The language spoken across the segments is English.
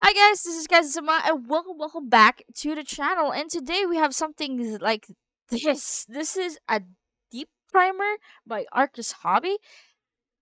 Hi guys, this is Kaizen and welcome back to the channel. And today we have something like this. This is a deep primer by Arcus Hobby.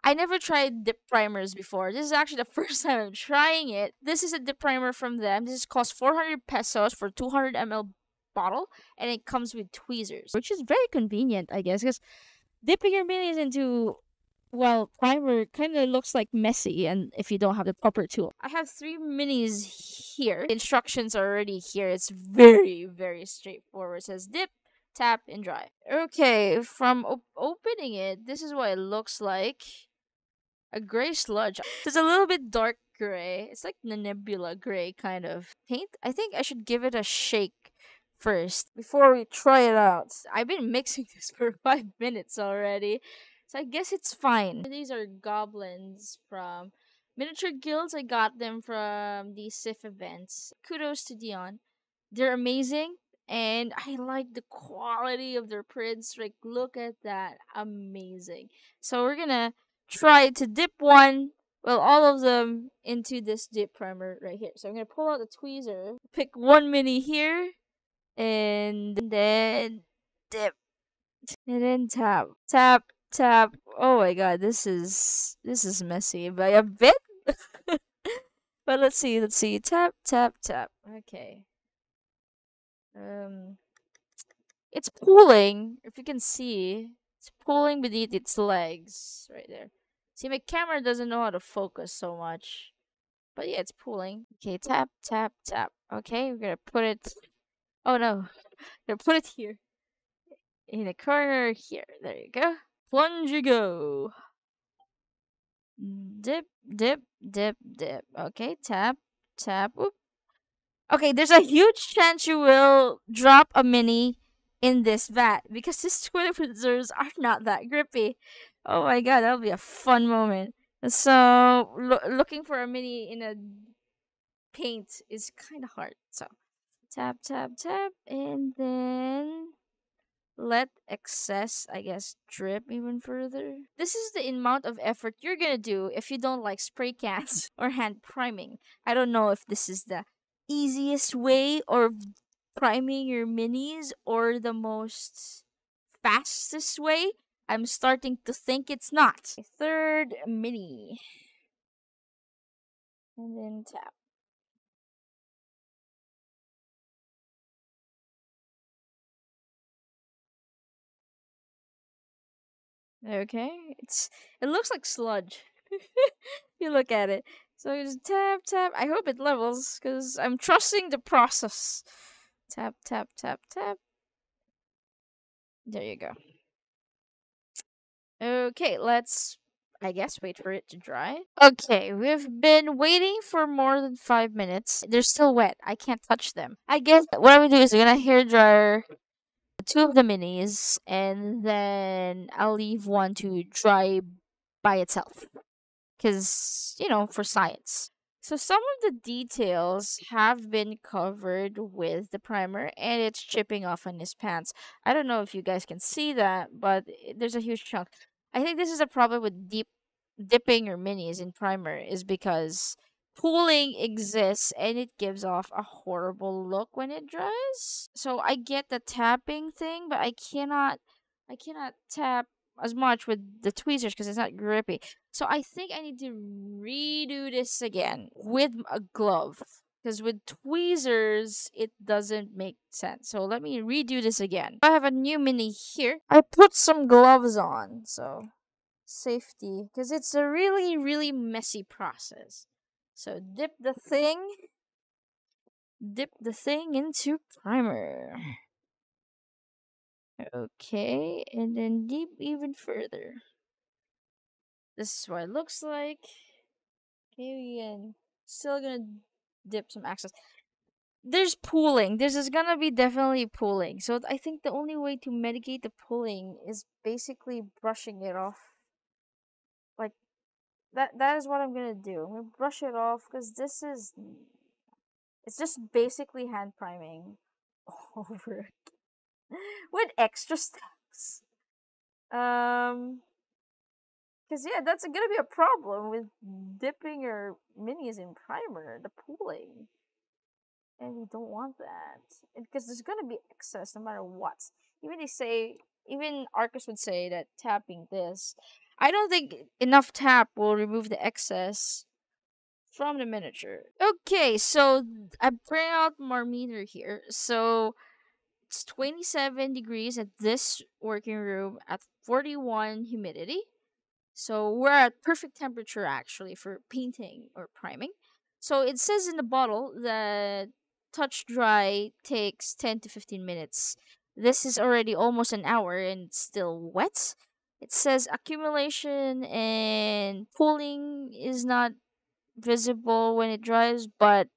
I never tried dip primers before. This is actually the first time I'm trying it. This is a dip primer from them. This costs 400 pesos for 200 ml bottle, and it comes with tweezers, which is very convenient, I guess, because dipping your minis into primer kind of looks like messy, and if you don't have the proper tool. I have three minis here. The instructions are already here. It's very straightforward. It says dip, tap, and dry. Okay, from opening it, this is what it looks like. A gray sludge. It's a little bit dark gray. It's like the nebula gray kind of paint. I think I should give it a shake first before we try it out. I've been mixing this for 5 minutes already, so I guess it's fine. These are goblins from Miniature Guilds. I got them from the SIF events. Kudos to Dion. They're amazing, and I like the quality of their prints. Like, look at that. Amazing. So we're gonna try to dip all of them into this dip primer right here. So I'm gonna pull out the tweezer, pick one mini here, and then dip, and then tap, tap, tap. Oh my god, this is messy by a bit. But let's see. Tap, tap, tap. Okay. Um, it's pulling. If you can see, it's pulling beneath its legs right there. See, my camera doesn't know how to focus so much. But yeah, it's pulling. Okay, tap, tap, tap. Okay, we're gonna put it. Oh no, we're gonna put it here in the corner here. There you go. Plunge you go. Dip, dip, dip, dip. Okay, tap, tap. Oop. Okay, there's a huge chance you will drop a mini in this vat because these tweezers are not that grippy. Oh my god, that'll be a fun moment. So, looking for a mini in a paint is kind of hard. So, tap, tap, tap, and then let excess, I guess, drip even further. This is the amount of effort you're gonna do if you don't like spray cans or hand priming. I don't know if this is the easiest way or priming your minis or the most fastest way. I'm starting to think it's not. Third mini. And then tap. Okay, it looks like sludge. You look at it. So you just tap tap. I hope it levels because I'm trusting the process. Tap tap tap tap. There you go. Okay, let's I guess wait for it to dry. Okay, we've been waiting for more than 5 minutes. They're still wet. I can't touch them. I guess what I'm gonna do is I'm gonna hair dryer two of the minis, and then I'll leave one to dry by itself. Because, for science. So some of the details have been covered with the primer, and it's chipping off on his pants. I don't know if you guys can see that, but there's a huge chunk. I think this is a problem with dipping your minis in primer is because pooling exists and it gives off a horrible look when it dries. So I get the tapping thing, but I cannot tap as much with the tweezers because it's not grippy. So I think I need to redo this again with a glove. Because with tweezers, it doesn't make sense. So let me redo this again. I have a new mini here. I put some gloves on, so safety. Because it's a really messy process. So dip the thing into primer. Okay, and then dip even further. This is what it looks like. Okay, we can still gonna dip some access. There's pooling. This is gonna be definitely pooling. So I think the only way to mitigate the pooling is basically brushing it off. Like that is what I'm gonna do. I'm gonna brush it off because it's just basically hand priming over with extra steps. Um Because yeah, that's gonna be a problem with dipping your minis in primer, the pooling, and we don't want that because there's gonna be excess no matter what. Even they say, even Arcus would say that tapping this, I don't think enough tap will remove the excess from the miniature. Okay, so I bring out more meter here. So it's 27 degrees at this working room at 41 humidity. So we're at perfect temperature actually for painting or priming. So it says in the bottle that touch dry takes 10 to 15 minutes. This is already almost an hour and it's still wet. It says accumulation and pooling is not visible when it dries, but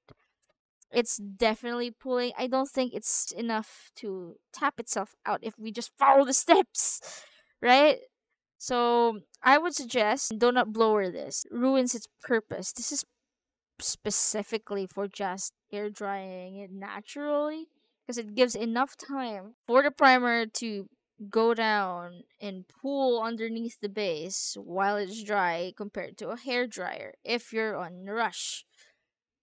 it's definitely pooling. I don't think it's enough to tap itself out if we just follow the steps, right? So I would suggest do not blower this. Ruins its purpose. This is specifically for just air drying it naturally because it gives enough time for the primer to go down and pool underneath the base while it's dry compared to a hair dryer if you're on a rush,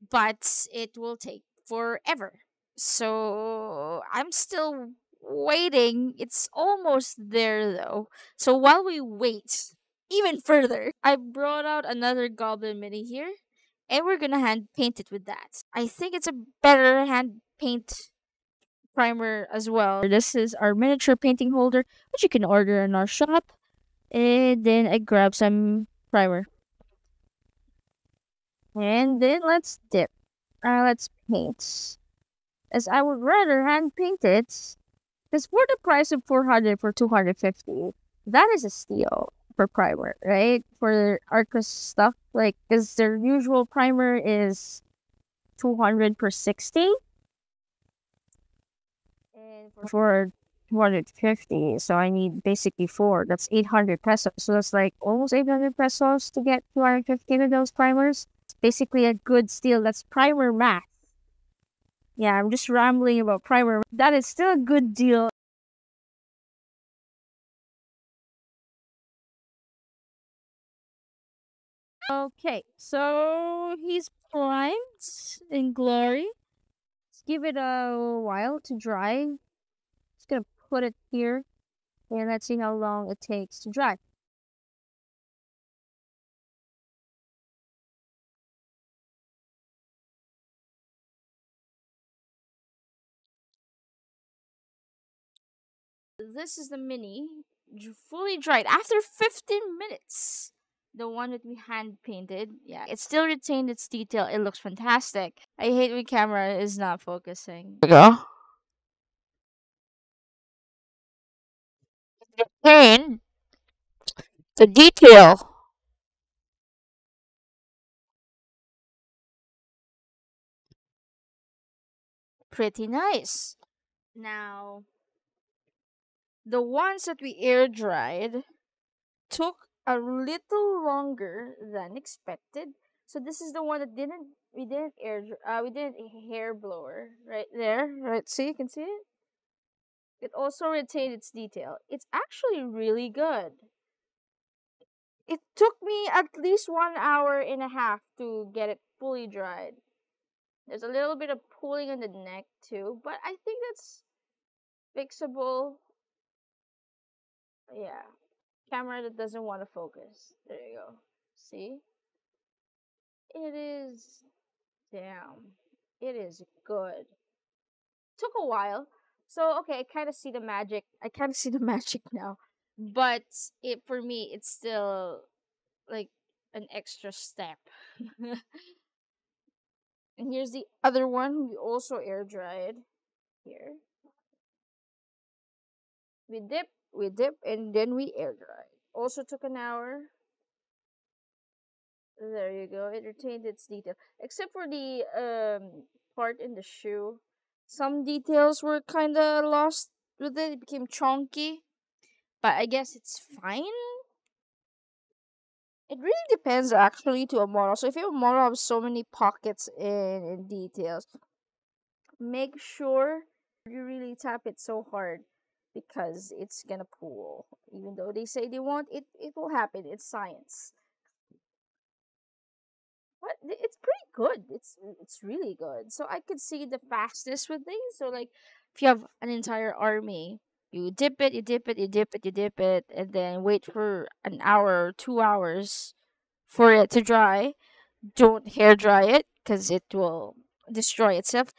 but it will take forever. So I'm still waiting. It's almost there though. So while we wait even further, I brought out another Goblin Mini here, and we're gonna hand paint it with that. I think it's a better hand paint primer as well. This is our miniature painting holder, which you can order in our shop. And then I grab some primer. And then let's dip. Let's paint. As I would rather hand paint it, because for the price of 400 for 250, that is a steal for primer, right? For Arcus stuff, like, because their usual primer is 200 per 60, and for 250, so I need basically four. That's 800 pesos. So that's like almost 800 pesos to get 250 of those primers. It's basically a good steal. That's primer math. Yeah, I'm just rambling about primer. That is still a good deal. Okay, so he's primed in glory. Let's give it a while to dry. Just gonna put it here and let's see how long it takes to dry. This is the mini, fully dried after 15 minutes. The one that we hand painted, yeah, it still retained its detail. It looks fantastic. I hate when camera is not focusing. There we go. Retained the detail. Pretty nice. Now, the ones that we air dried took a little longer than expected. So this is the one that we didn't hair blower right there, right? See, you can see it. It also retained its detail. It's actually really good. It took me at least 1 hour and a half to get it fully dried. There's a little bit of pulling on the neck too, but I think that's fixable. Yeah, camera that doesn't want to focus. There you go. See? It is, damn. It is good. Took a while. So okay, I kind of see the magic. I kind of see the magic now. But it for me it's still like an extra step. And here's the other one we also air dried. Here. We dip and then we air dry. Also took an hour. There you go. It retained its detail. Except for the part in the shoe. Some details were kinda lost with it. It became chunky. But I guess it's fine. It really depends actually to a model. So if your model has so many pockets and details, make sure you really tap it so hard. because it's gonna pool. Even though they say they won't, it will happen. It's science. But it's pretty good. It's really good. So I could see the fastness with things. So like, if you have an entire army, you dip it, you dip it, you dip it, you dip it, and then wait for an hour or 2 hours for it to dry. Don't hair dry it because it will destroy itself.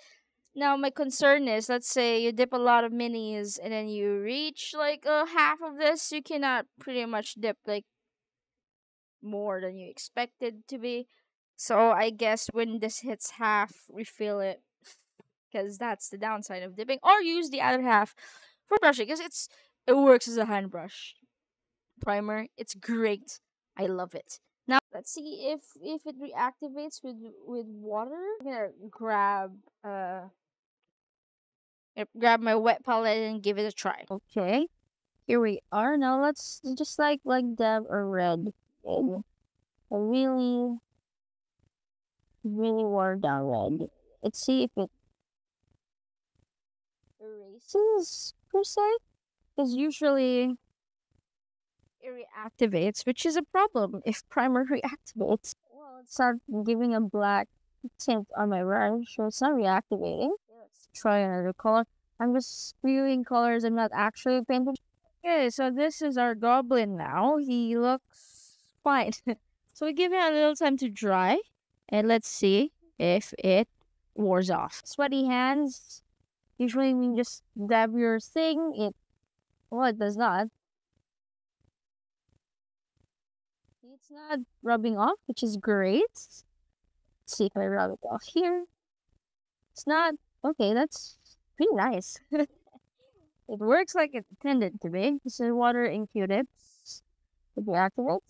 Now my concern is, let's say you dip a lot of minis and then you reach like half of this, you cannot pretty much dip like more than you expected to be. So I guess when this hits half, refill it because that's the downside of dipping, or use the other half for brushing because it works as a hand brush primer. It's great. I love it. Now let's see if it reactivates with water. I'm gonna grab my wet palette and give it a try. Okay, here we are. Now let's just like dab a red. A really really watered down red. Let's see if it erases per se, because usually it reactivates, which is a problem if primer reactivates. Well, it's not giving a black tint on my brush, so it's not reactivating. Let's try another color. I'm just spewing colors. I'm not actually painting. Okay, so this is our goblin now. He looks fine. So we give it a little time to dry, and let's see if it wears off. Sweaty hands. Usually, when you just dab your thing, it does not. It's not rubbing off, which is great. Let's see if I rub it off here. It's not. Okay, that's pretty nice. It works like it intended to be. This is water and Q-tips. It reactivates.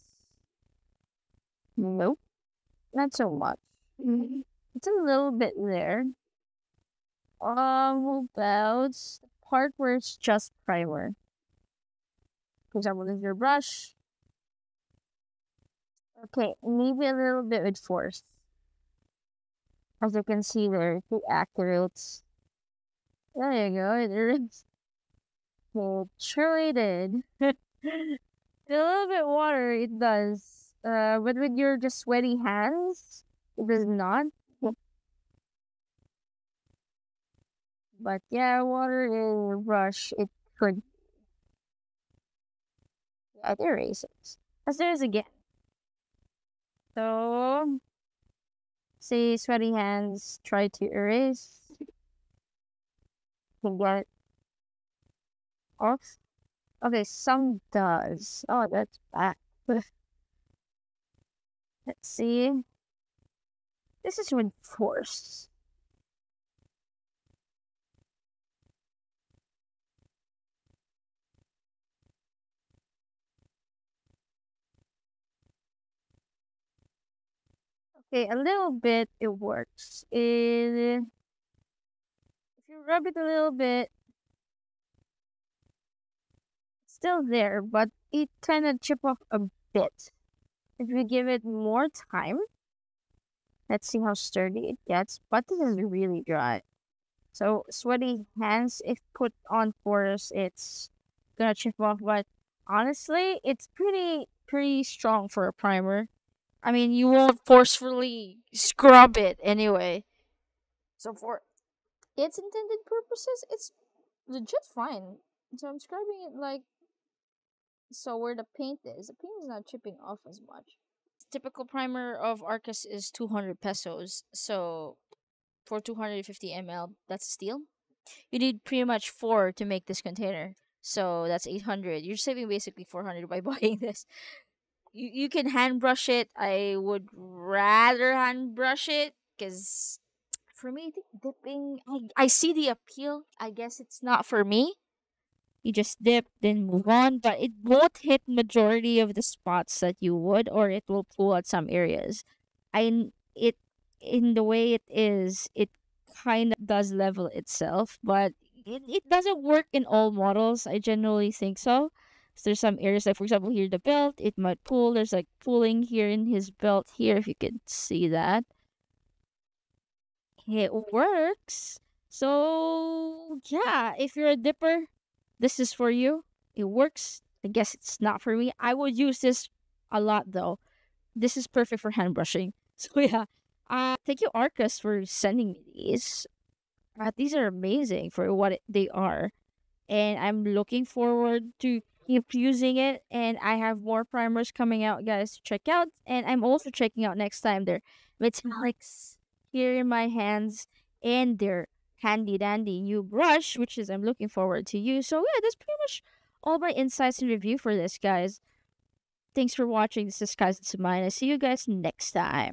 Nope, not so much. It's a little bit there. About the part where it's just primer. For example, this is your brush. Okay, maybe a little bit with force. As you can see there, it activates. There you go, it is. It surely did. A little bit water, it does. But with your just sweaty hands, it does not. But yeah, water in your brush, it could. Yeah, it erases. As there is again. So, say sweaty hands, try to erase. Can get it off. Okay, some does. Oh, that's bad. Let's see. This is with force. Okay, a little bit it works. If you rub it a little bit, it's still there, but it kind of chip off a bit. If we give it more time, let's see how sturdy it gets. But this is really dry. So sweaty hands, if put on force, it's gonna chip off. But honestly, it's pretty strong for a primer. I mean, you won't forcefully scrub it anyway. So for its intended purposes, it's legit fine. So I'm scrubbing it like so where the paint is. The paint is not chipping off as much. Typical primer of Arcus is 200 pesos. So for 250 ml, that's steel. You need pretty much 4 to make this container. So that's 800. You're saving basically 400 by buying this. You can hand brush it. I would rather hand brush it because for me, I think dipping, I see the appeal. I guess it's not for me. You just dip, then move on, but it won't hit majority of the spots that you would, or it will pull at some areas. It in the way it is, it kind of does level itself, but it doesn't work in all models. I generally think so. So there's some areas like, for example, here the belt, it might pull. There's like pulling here in his belt here, if you can see that. It works. So yeah, if you're a dipper, this is for you. It works. I guess it's not for me. I will use this a lot though. This is perfect for hand brushing. So yeah. Thank you, Arcus, for sending me these. These are amazing for what they are, and I'm looking forward to keep using it. And I have more primers coming out, guys, to check out. And I'm also checking out next time their metallics here in my hands and their handy dandy new brush, which is I'm looking forward to use. So yeah, that's pretty much all my insights and review for this, guys. Thanks for watching. This is Kaizen. I see you guys next time.